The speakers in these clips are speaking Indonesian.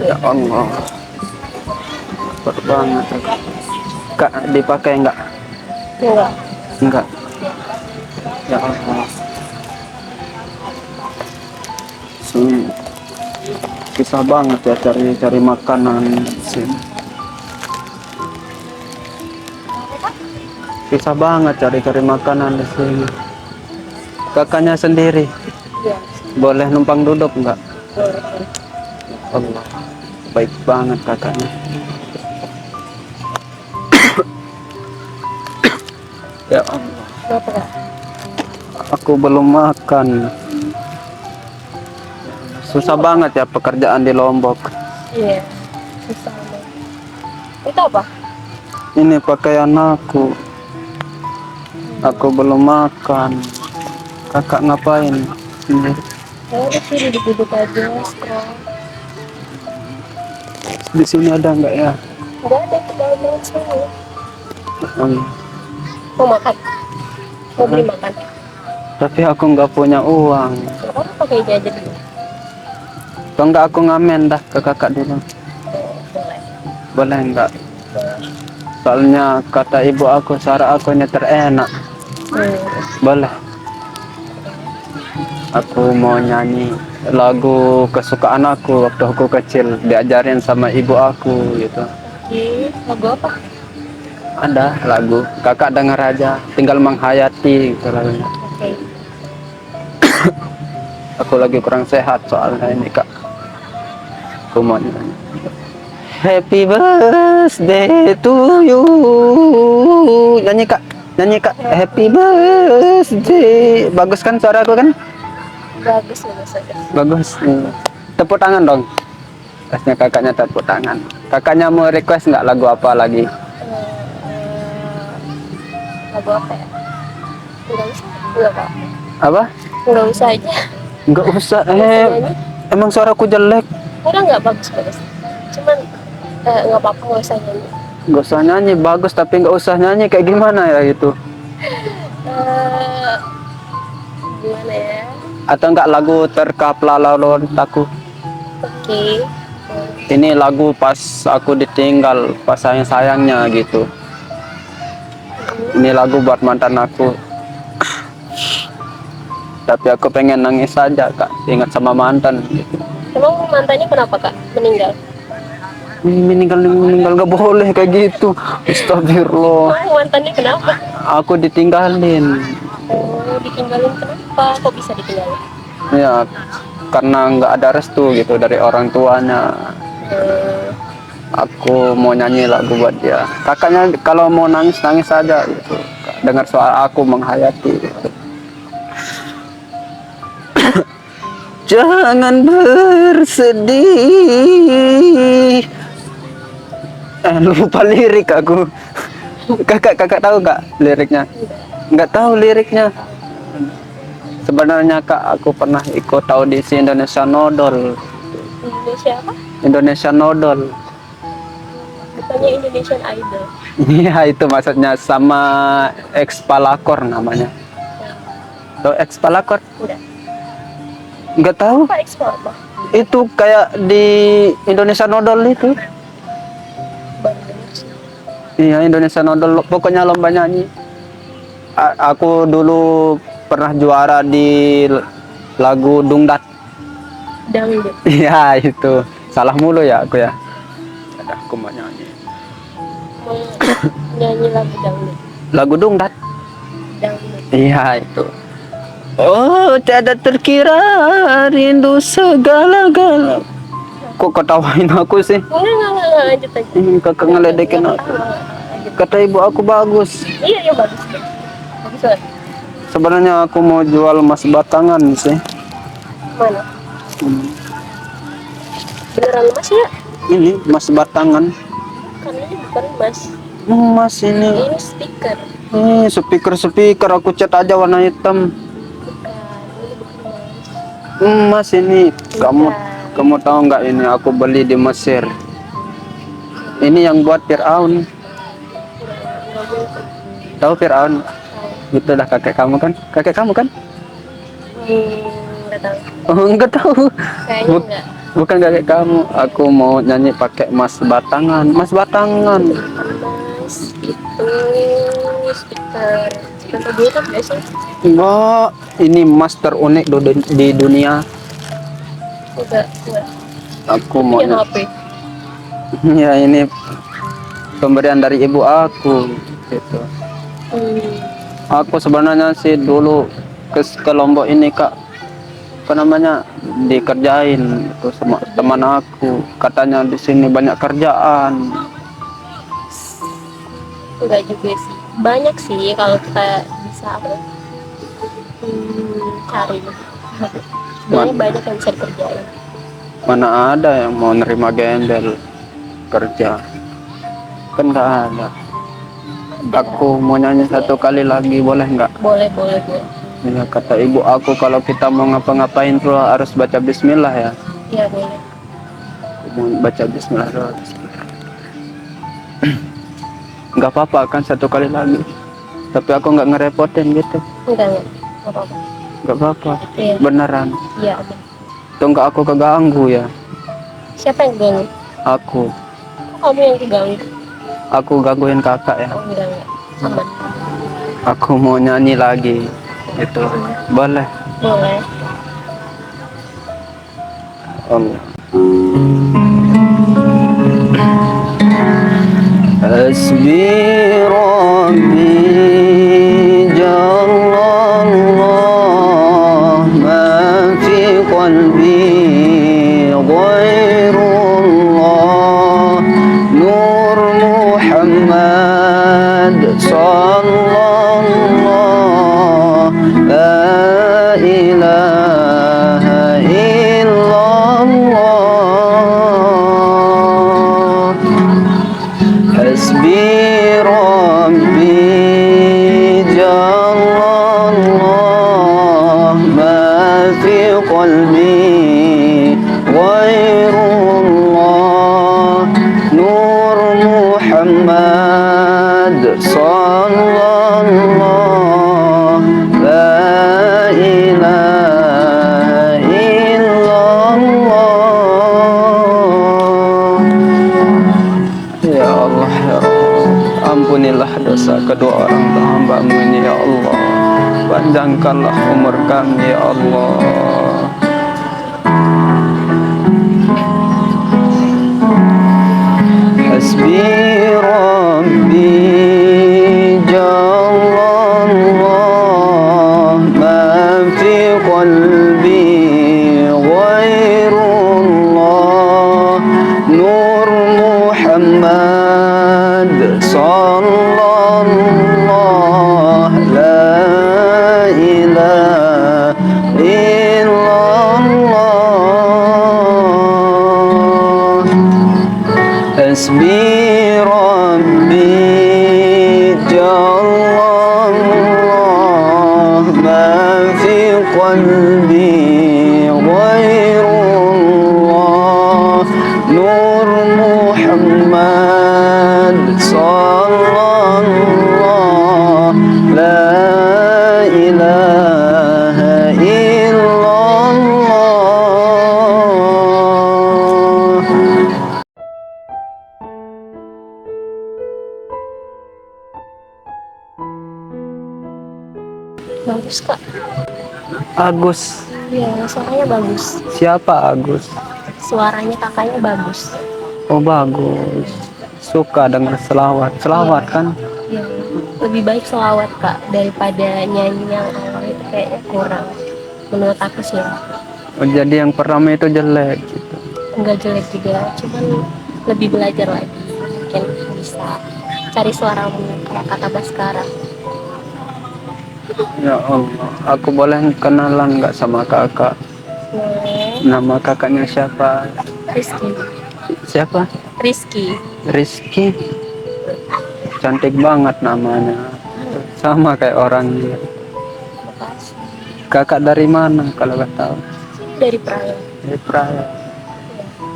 Ya Allah, cepet banget. Kak, dipakai enggak? Enggak. Enggak. Ya Allah. Susah banget ya cari makanan sini. Susah banget cari makanan di sini. Kakaknya sendiri. Iya. Boleh numpang duduk enggak? Boleh. Allah, baik banget kakaknya. Ya Allah, Kenapa Kak? aku belum makan. Susah banget ya pekerjaan di Lombok. Iya. Susah banget. Itu apa? Ini pakaian aku. Aku belum makan. Kakak ngapain? Ini Saya di sini duduk aja scroll. di sini ada enggak ya? Enggak ada ke dalam semua. Hmm, Mau makan? Mau beli makan? Tapi aku nggak punya uang. Enggak apa-apa, pakai ini aja dulu. Kalau enggak aku ngamen dah ke kakak dulu. Boleh. Boleh enggak? Boleh. Soalnya kata ibu aku, cara aku ini terenak. Boleh. Aku mau nyanyi lagu kesukaan aku waktu aku kecil, diajarin sama ibu aku gitu. Oke, lagu apa? Ada lagu, kakak dengar aja, tinggal menghayati gitu lagunya. Oke. Aku lagi kurang sehat soalnya ini kak. Aku mau nyanyi. Happy birthday to you. Nyanyi kak, nyanyi kak. Happy birthday. Bagus kan suara aku kan? Bagus, bagus, bagus. Bagus. Tepuk tangan dong. Pasnya kakaknya tepuk tangan. Kakaknya mau request nggak lagu apa lagi? Lagu apa ya? Enggak usah. Enggak apa. Apa? Enggak usah aja. Nggak usah. Nyanyi. Emang suaraku jelek? Enggak bagus, bagus. Cuman enggak apa-apa, enggak usah nyanyi. Nggak usah nyanyi. Bagus tapi nggak usah nyanyi. Kayak gimana ya itu? Eh, Gimana ya? Atau nggak lagu terkaplalauan taku? Oke. Ini lagu pas aku ditinggal, pas sayang-sayangnya gitu. Ini lagu buat mantan aku. Tapi aku pengen nangis saja kak, ingat sama mantan gitu. Emang mantannya kenapa Kak? Meninggal? Meninggal gak boleh kayak gitu. Astagfirullah. Emang mantannya kenapa? Aku ditinggalin. Oh, ditinggalin kenapa? Kok bisa ditinggalin? Ya, karena nggak ada restu gitu dari orang tuanya. Aku mau nyanyi lagu buat dia. Kakaknya kalau mau nangis nangis saja gitu. Dengar suara aku menghayati. Gitu. Jangan bersedih. Lupa lirik aku. Kakak tahu nggak liriknya? Nggak tahu liriknya. Sebenarnya kak, aku pernah ikut audisi Indonesia Nodol. Indonesia apa? Indonesia Nodol. Bukannya Indonesian Idol. Iya itu maksudnya, sama Expalakor namanya. Tahu Expalakor? Enggak. Nggak tahu? Apa ekspor apa? Itu kayak di Indonesia Nodol itu. Baru dengar sih. Iya Indonesia Nodol, pokoknya lomba nyanyi. Aku dulu pernah juara di lagu Dungdat. Dangdut. Iya itu, salah mulu ya aku ya. Aku mau nyanyi. Mau nyanyi lagu dangdut. Lagu Dungdat. Dangdut. Iya itu. Oh, tiada terkira rindu segala-gala. Kok ketawain aku sih? Enggak, lanjut aja. Kakak ngeledekin aku. Lanjut. Kata ibu aku bagus. Iya, bagus. Bagus banget. Sebenarnya aku mau jual emas batangan sih. Mana? Beneran emas ya? Ini emas batangan. Kan ini bukan emas. Emas ini. Ini stiker. Ini speaker aku cat aja warna hitam. Bukan, ini bukan emas. Emas ini. Kamu tahu nggak ini aku beli di Mesir. Ini yang buat Fir'aun. Enggak mungkin. Tahu Fir'aun? Itu dah kakek kamu kan? Kakek kamu kan? Enggak tahu. Oh, enggak tahu. Kayaknya enggak. Bukan kakek kamu. Aku mau nyanyi pakai Mas Batangan. Mas Batangan. Mas itu speaker speaker Bluetooth nggak sih? Enggak, ini Mas terunik di dunia. Enggak. Aku Tapi mau yang HP. ya ini pemberian dari ibu aku gitu. Hmm. Aku sebenarnya sih dulu ke Lombok ini Kak, apa namanya, dikerjain itu sama teman aku. Katanya di sini banyak kerjaan. Enggak juga sih. Banyak sih kalau kita bisa apa? Cari. Sebenarnya banyak yang bisa dikerjain. Mana ada yang mau nerima gembel kerja? Kan nggak ada. Aku mau nyanyi satu kali lagi, boleh nggak? Boleh. Ya, kata ibu aku kalau kita mau ngapa-ngapain tuh harus baca bismillah ya. Iya boleh. Aku mau baca bismillah dulu. Nggak apa-apa kan satu kali lagi. Tapi aku nggak ngerepotin gitu. Enggak apa-apa. Nggak apa-apa. Iya. Beneran. Iya. Oke. Tuh nggak aku keganggu ya. Siapa yang ganggu? Aku. Kok kamu yang diganggu? Aku gangguin kakak ya. Oh enggak. Aman. Aku mau nyanyi lagi. Gitu. Boleh. Boleh. Allah. Hasbi Rabbi Jallallah ma fi qalbi ghairullah Nur Muhammad sallallahu la ilaha illallah Hasbi Rabbi Jallallah ma fi qalbi ghairullah Nur Muhammad sallallahu la ilaha illallah Ya Allah, ya Allah, ampunilah dosa kedua orang tua hamba-Mu ini, ya Allah. Panjangkanlah umur kami, ya Allah. Hasbi Rabbi Jallallah ma fi qalbi ghairullah Nur Muhammad sallallahu la ilaha illallah Hasbi Rabbi Jallallah ma fi qalbi ghairullah Nur Muhammad sallallahu la ilaha illallah Bagus kak. Agus. Iya suaranya bagus. Siapa Agus? Suaranya kakaknya bagus. Oh bagus. Suka dengar selawat. Selawat kan? Iya. Lebih baik selawat kak daripada nyanyi yang awal itu kayaknya kurang. Menurut aku sih ya. Oh, jadi yang pertama itu jelek gitu. Enggak jelek juga, cuman lebih belajar lagi. Mungkin bisa cari suaramu kayak kata Baskara. Ya Allah, aku boleh kenalan nggak sama kakak? Boleh. Nama kakaknya siapa? Rizky. Siapa? Rizky. Rizky. Cantik banget namanya. Sama kayak orangnya. Makasih. Kakak dari mana kalau nggak tahu? Dari Praya. Dari Praya.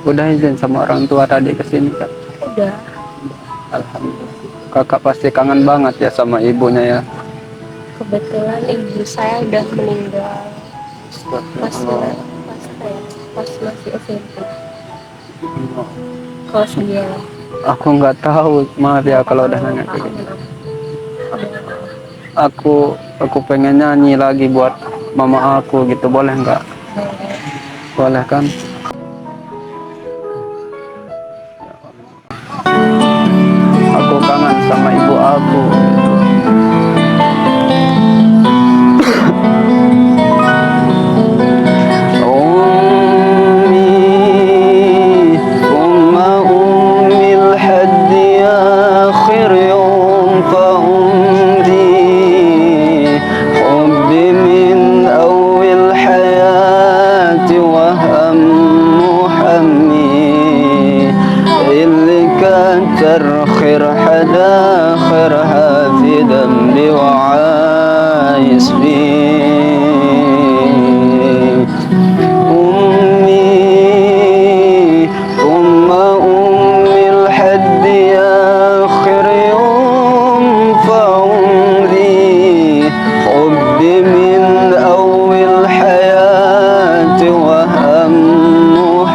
Udah izin sama orang tua tadi kesini kak. Udah. Alhamdulillah. Kakak pasti kangen banget ya sama ibunya ya. Kebetulan ibu saya udah meninggal pas Astagfirullah. pas apa ya? pas masih SMP kelas 2. Aku nggak tahu, maaf ya kalau udah nanya kayak gitu. Aku pengen nyanyi lagi buat mama aku gitu, boleh nggak? Boleh kan? Aku kangen sama ibu aku. أمي ثم أمي الحد آخر يوم فأمضي حبي من أول حياتي وهم همي اللي كتر خير حدا خيرها في ذنبي وعايش فيه أمي ثم أمي لحد آخر يوم فعمري حبي من أول حياتي وهم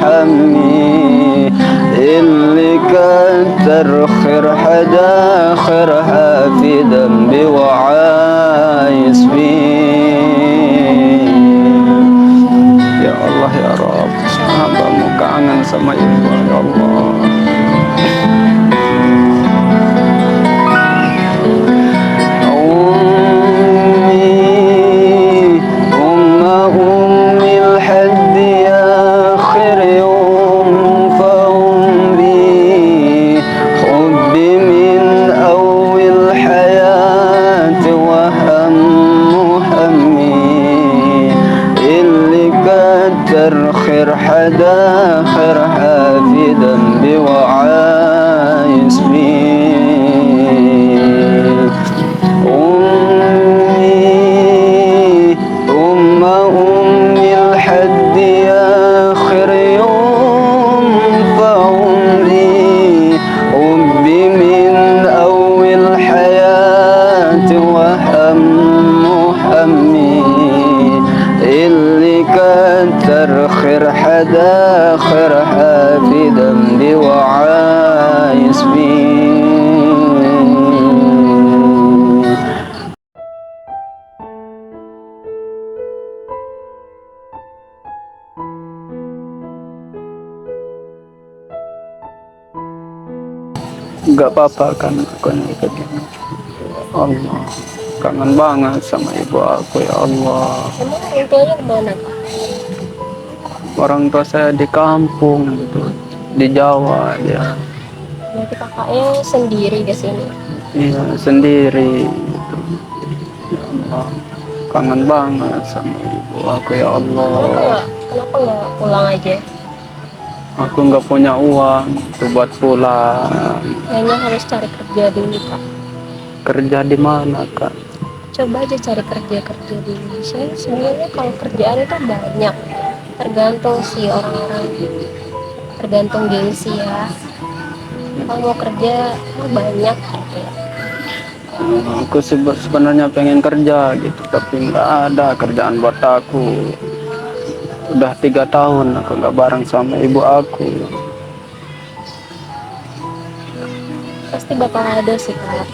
همي اللي كتر خير حدا خيرها في ذنبي وعايش فيه. Ya Allah ya Rabb, hambamu kangen sama ibu ya Allah. أمي ثم أمي لحد آخر يوم فعمري حبي من أول حياتي وهم همي اللي كتر خير حدا خيرها في ذنبي وعايش فيه أمي ثم أمي لحد آخر يوم فعمري حبي من أول حياتي وهم همي اللي كتر خير حدا خيرها في ذنبي وعايش فيه. Gak apa-apa kan aku ikut ini. Allah, kangen banget sama ibu aku ya Allah. Emang orang tuanya kemana kak? Orang tua saya di kampung gitu, di Jawa dia. Berarti kakaknya sendiri di sini. Iya sendiri gitu. Ya Allah, kangen banget sama ibu aku ya Allah. Kenapa nggak pulang aja? Aku nggak punya uang tuh buat pulang. Kayaknya harus cari kerja dulu kak. Kerja di mana kak? Coba aja cari kerja di Indonesia. Sebenarnya kalau kerjaan itu banyak, tergantung sih orang-orang, tergantung gengsi ya. Kalau mau kerja banyak gitu ya. Aku sebenarnya pengen kerja gitu, tapi nggak ada kerjaan buat aku. Udah 3 tahun aku nggak bareng sama ibu aku. Pasti bakal ada sih kak.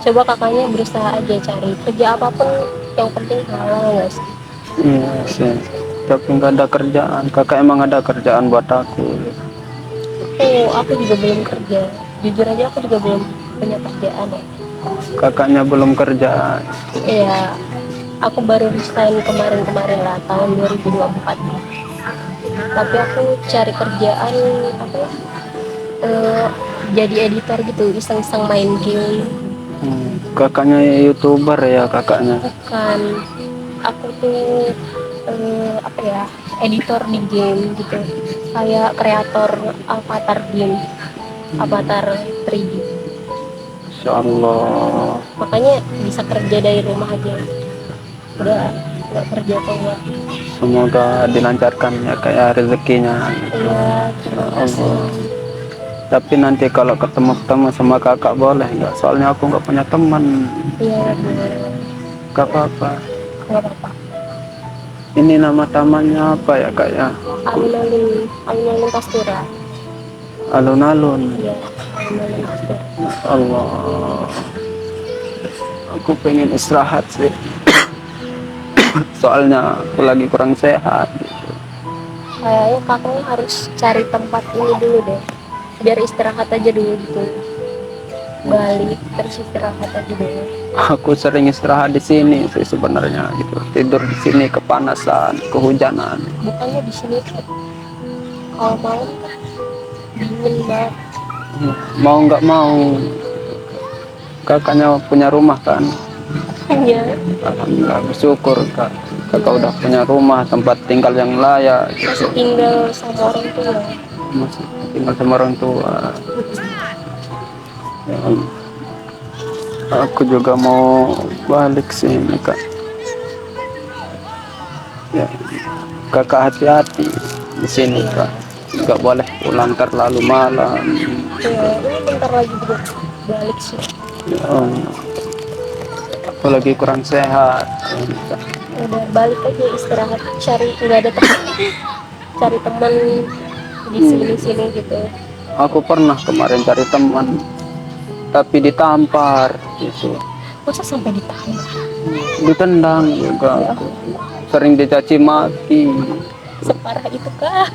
Coba kakaknya berusaha aja cari kerja apapun, yang penting halal nggak sih? Iya sih, tapi nggak ada kerjaan. Kakak emang ada kerjaan buat aku? Aku juga belum kerja. Jujur aja aku juga belum punya kerjaan ya. Kakaknya belum kerja. Iya, aku baru resign kemarin-kemarin lah, tahun 2024. Tapi aku cari kerjaan apa ya? Jadi editor gitu, iseng-iseng main game. Kakaknya YouTuber ya kakaknya? Bukan, aku tuh apa ya, editor di game gitu, kayak kreator avatar game, avatar 3D. Insya Allah. Makanya bisa kerja dari rumah aja, udah nggak kerja keluar. Semoga dilancarkan ya kayak rezekinya. Iya, terima kasih. Tapi nanti kalau ketemu sama kakak boleh nggak? Soalnya aku nggak punya teman. Iya, boleh. Gak apa-apa. Nggak apa-apa. Ini nama tamannya apa ya kak ya? alun-alun Pastura. Alun-alun. Iya, alun-alun Pastura. Allah, aku pengen istirahat sih. Soalnya aku lagi kurang sehat. Kayaknya kakaknya harus cari tempat ini dulu deh, biar istirahat aja dulu gitu, balik terus istirahat aja dulu. Aku sering istirahat di sini sih sebenarnya gitu. Tidur di sini kepanasan, kehujanan. Bukannya di sini tuh kalau malam kan dingin banget. Mau nggak mau, kakaknya punya rumah kan. Iya, Alhamdulillah bersyukur kak. Kakak udah punya rumah, tempat tinggal yang layak. masih tinggal sama orang tua. Masih tinggal sama orang tua. Ya, aku juga mau balik sini kak. Ya, kakak hati-hati di sini kak. Nggak boleh pulang terlalu malam. Ya, ini bentar lagi juga balik sih. Ya, aku lagi kurang sehat. Udah balik aja istirahat, cari nggak ada teman, cari teman di sini-sini gitu. Aku pernah kemarin cari teman, tapi ditampar gitu. Masa sampai ditambah? Ditendang juga. Sering dicaci maki. Separah itu kah?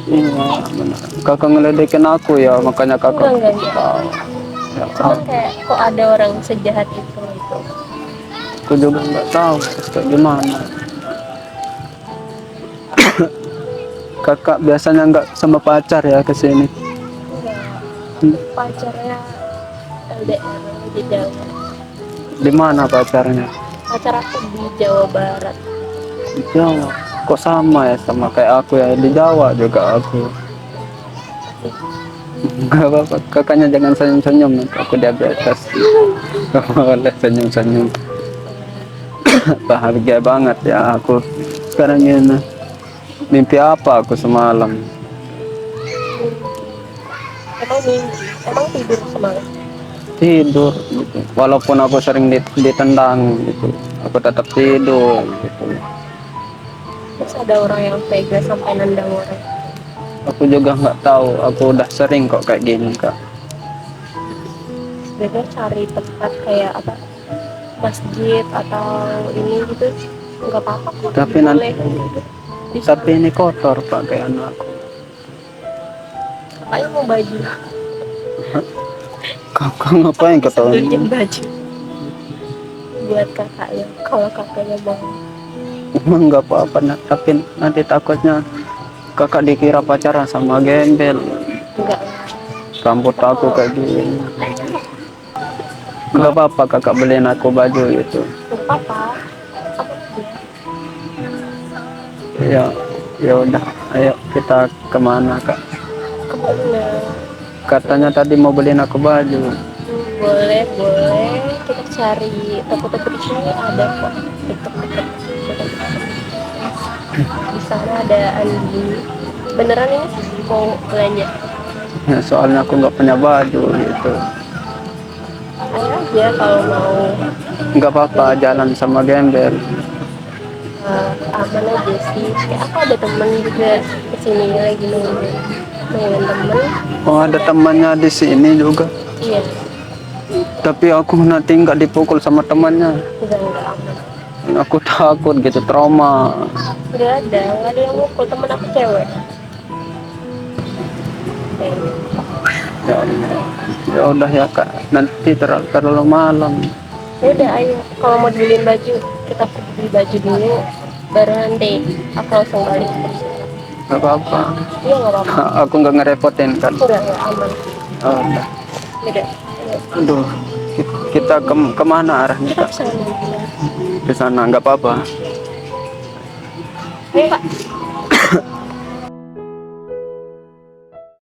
Iya, benar. Kakak ngeledekin aku ya, makanya kakak Enggak. tahu. Ya, Cuman kayak kok ada orang sejahat itu gitu. aku juga nggak tahu harus kayak gimana. Kakak biasanya nggak sama pacar ya ke sini. Enggak, pacarnya LDR di Jawa. Di mana pacarnya? Pacar aku di Jawa Barat. Di Jawa. Kok sama ya sama kayak aku ya, di Jawa juga aku. Gak apa-apa, kakaknya jangan senyum-senyum, nanti aku diabetes. Gak boleh senyum-senyum. Bahagia banget ya aku sekarang ini. Mimpi apa aku semalam? Emang tidur semalam? Tidur gitu. Walaupun aku sering ditendang gitu, aku tetap tidur gitu. Terus ada orang yang tega sampai nendang orang. Aku juga nggak tahu, aku udah sering kok kayak gini kak. Sebenarnya cari tempat kayak apa, masjid atau ini gitu, nggak apa-apa kok. Tapi nanti, gitu. Bisa. tapi ini kotor pak kayak anakku. Kakaknya mau baju. Kakak ngapain ketahuan? Beliin baju buat kakaknya kalau kakaknya mau. Emang nggak apa-apa, tapi nanti takutnya kakak dikira pacaran sama gembel. Enggak. Rambut aku kayak gini. Nggak apa-apa kakak beliin aku baju gitu. Nggak apa-apa. Apa aja. Ya, ya udah. Ayo kita kemana kak? Kemana? Katanya tadi mau beliin aku baju. Boleh. Kita cari toko-toko di sini ada kok. Deket-deket. Di sana ada Andi. Beneran ini mau belanja? Ya, soalnya aku nggak punya baju gitu. Ayo aja kalau mau. Nggak apa-apa jalan sama gembel. Aman aja sih. Kayak aku ada temen juga kesini lagi nungguin temen. Oh ada temannya di sini juga. Iya. Tapi aku nanti nggak dipukul sama temannya. Enggak aman. Aku takut gitu, trauma. Nggak ada yang mukul, temen aku cewek. Ya Allah. Ya udah ya kak, nanti terlalu malam. Ya udah ayo, kalau mau beliin baju kita pergi beli baju dulu, baru nanti aku langsung balik. Gak apa-apa. Iya nggak apa-apa. Aku nggak ngerepotin kan. Enggak aman. Oh, udah. Udah. Aduh, kita kemana arahnya Kita kak? kesana. Ke sana nggak apa-apa. Ayo pak.